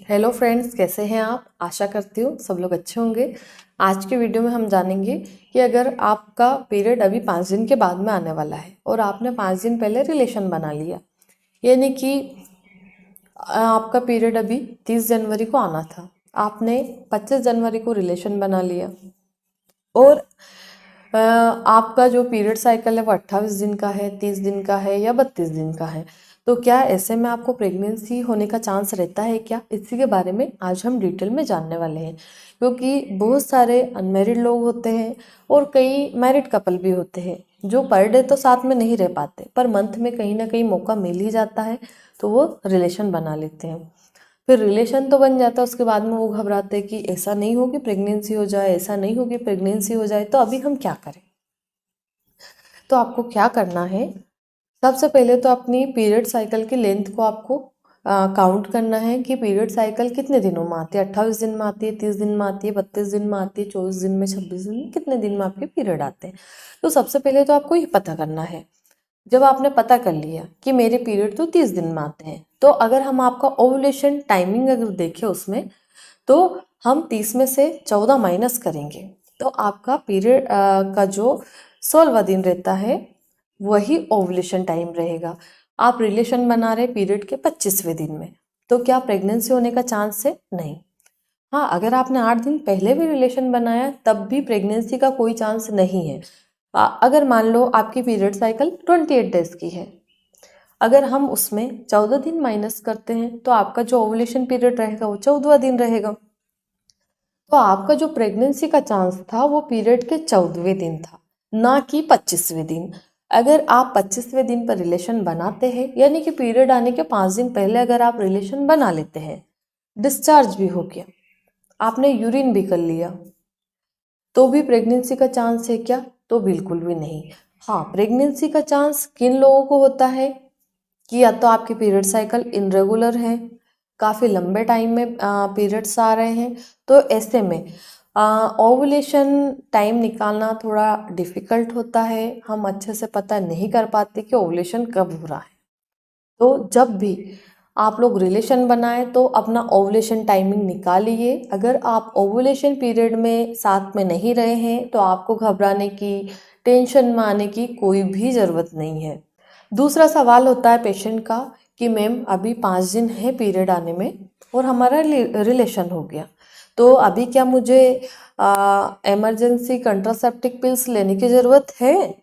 Hello friends, कैसे हैं आप। आशा करती हूँ सब लोग अच्छे होंगे। आज के वीडियो में हम जानेंगे कि अगर आपका पीरियड अभी 5 दिन के बाद में आने वाला है और आपने 5 दिन पहले रिलेशन बना लिया, यानी कि आपका पीरियड अभी 30 जनवरी को आना था, आपने 25 जनवरी को रिलेशन बना लिया और आपका जो पीरियड साइकिल है वो 28 दिन का है, 30 दिन का है या 32 दिन का है। तो क्या ऐसे में आपको प्रेगनेंसी होने का चांस रहता है क्या? इसी के बारे में आज हम डिटेल में जानने वाले हैं, क्योंकि बहुत सारे अनमैरिड लोग होते हैं और कई मैरिड कपल भी होते हैं जो पर डे तो साथ में नहीं रह पाते, पर मंथ में कहीं ना कहीं मौका मिल ही जाता है तो वो रिलेशन बना लेते हैं। फिर रिलेशन तो बन जाता है, उसके बाद में वो घबराते हैं कि ऐसा नहीं हो कि प्रेगनेंसी हो जाए, ऐसा नहीं हो कि प्रेगनेंसी हो जाए, तो अभी हम क्या करें। तो आपको क्या करना है, सबसे पहले तो अपनी पीरियड साइकिल की लेंथ को आपको काउंट करना है कि पीरियड साइकिल कितने दिनों में आती है। 28 दिन में आती है, 30 दिन में आती है, 32 दिन में आती है, 24 दिन में, 26 दिन में, कितने दिन में आपके पीरियड आते हैं। तो सबसे पहले तो आपको ये पता करना है। जब आपने पता कर लिया कि मेरे पीरियड तो 30 दिन में आते हैं, तो अगर हम आपका ओवुलेशन टाइमिंग अगर देखें उसमें, तो हम 30 में से 14 माइनस करेंगे तो आपका पीरियड का जो 16वां दिन रहता है वही ओवुलेशन टाइम रहेगा। आप रिलेशन बना रहे पीरियड के 25वें दिन में, तो क्या प्रेगनेंसी होने का चांस है? नहीं। हाँ, अगर आपने 8 दिन पहले भी रिलेशन बनाया तब भी प्रेगनेंसी का कोई चांस नहीं है। अगर मान लो आपकी पीरियड साइकिल 28 डेज की है, अगर हम उसमें 14 दिन माइनस करते हैं तो आपका जो ओवुलेशन पीरियड रहेगा वो 14वां दिन रहेगा। तो आपका जो प्रेगनेंसी का चांस था वो पीरियड के 14वें दिन था, ना कि 25वें दिन। अगर आप 25वें दिन पर रिलेशन बनाते हैं, यानी कि पीरियड आने के 5 दिन पहले अगर आप रिलेशन बना लेते हैं, डिस्चार्ज भी हो गया, आपने यूरिन भी कर लिया, तो भी प्रेगनेंसी का चांस है क्या? तो बिल्कुल भी नहीं। हाँ, प्रेगनेंसी का चांस किन लोगों को होता है कि या तो आपकी पीरियड साइकिल इनरेगुलर है, काफ़ी लंबे टाइम में पीरियड्स आ रहे हैं, तो ऐसे में ओवुलेशन टाइम निकालना थोड़ा डिफ़िकल्ट होता है, हम अच्छे से पता नहीं कर पाते कि ओवुलेशन कब हो रहा है। तो जब भी आप लोग रिलेशन बनाएं तो अपना ओवुलेशन टाइमिंग निकालिए। अगर आप ओवुलेशन पीरियड में साथ में नहीं रहे हैं तो आपको घबराने की, टेंशन में आने की कोई भी ज़रूरत नहीं है। दूसरा सवाल होता है पेशेंट का कि मैम अभी 5 दिन है पीरियड आने में और हमारा रिलेशन हो गया, तो अभी क्या मुझे इमरजेंसी कंट्रासेप्टिव पिल्स लेने की ज़रूरत है,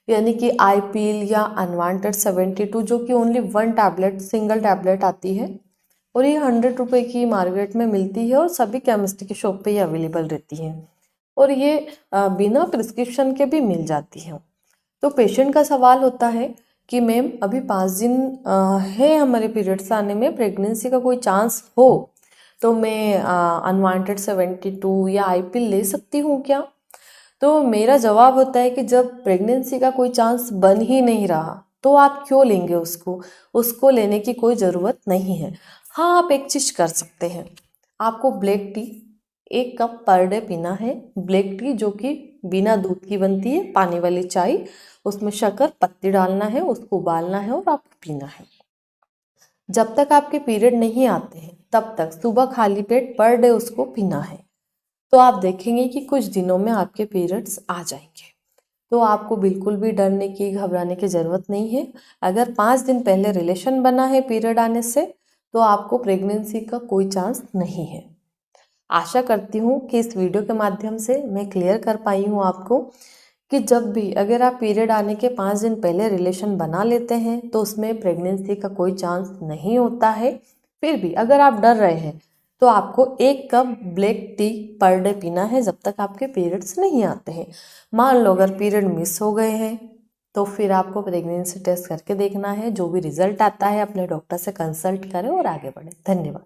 यानी कि आई पील या अनवांटेड 72, जो कि ओनली 1 टैबलेट, सिंगल टैबलेट आती है और ये 100 रुपये की मार्केट में मिलती है और सभी केमिस्ट की शॉप पे ये अवेलेबल रहती है और ये बिना प्रिस्क्रिप्शन के भी मिल जाती है। तो पेशेंट का सवाल होता है कि मैम अभी 5 दिन है हमारे पीरियड्स आने में, प्रेगनेंसी का कोई चांस हो तो मैं अनवांटेड 72 या आई पिल ले सकती हूँ क्या? तो मेरा जवाब होता है कि जब प्रेगनेंसी का कोई चांस बन ही नहीं रहा तो आप क्यों लेंगे उसको, उसको लेने की कोई ज़रूरत नहीं है। हाँ, आप एक चीज़ कर सकते हैं, आपको black T 1 cup per day पीना है। ब्लैक टी जो कि बिना दूध की बनती है, पानी वाली चाय, उसमें शक्कर पत्ती डालना है, उसको उबालना है और आपको पीना है। जब तक आपके पीरियड नहीं आते हैं तब तक सुबह खाली पेट पर डे उसको पीना है। तो आप देखेंगे कि कुछ दिनों में आपके पीरियड्स आ जाएंगे। तो आपको बिल्कुल भी डरने की, घबराने की ज़रूरत नहीं है। अगर 5 दिन पहले रिलेशन बना है पीरियड आने से तो आपको प्रेगनेंसी का कोई चांस नहीं है। आशा करती हूँ कि इस वीडियो के माध्यम से मैं क्लियर कर पाई हूँ आपको कि जब भी अगर आप पीरियड आने के 5 दिन पहले रिलेशन बना लेते हैं तो उसमें प्रेगनेंसी का कोई चांस नहीं होता है। फिर भी अगर आप डर रहे हैं तो आपको 1 cup black T per day पीना है जब तक आपके पीरियड्स नहीं आते हैं। मान लो अगर पीरियड मिस हो गए हैं तो फिर आपको प्रेगनेंसी टेस्ट करके देखना है, जो भी रिजल्ट आता है अपने डॉक्टर से कंसल्ट करें और आगे बढ़ें। धन्यवाद।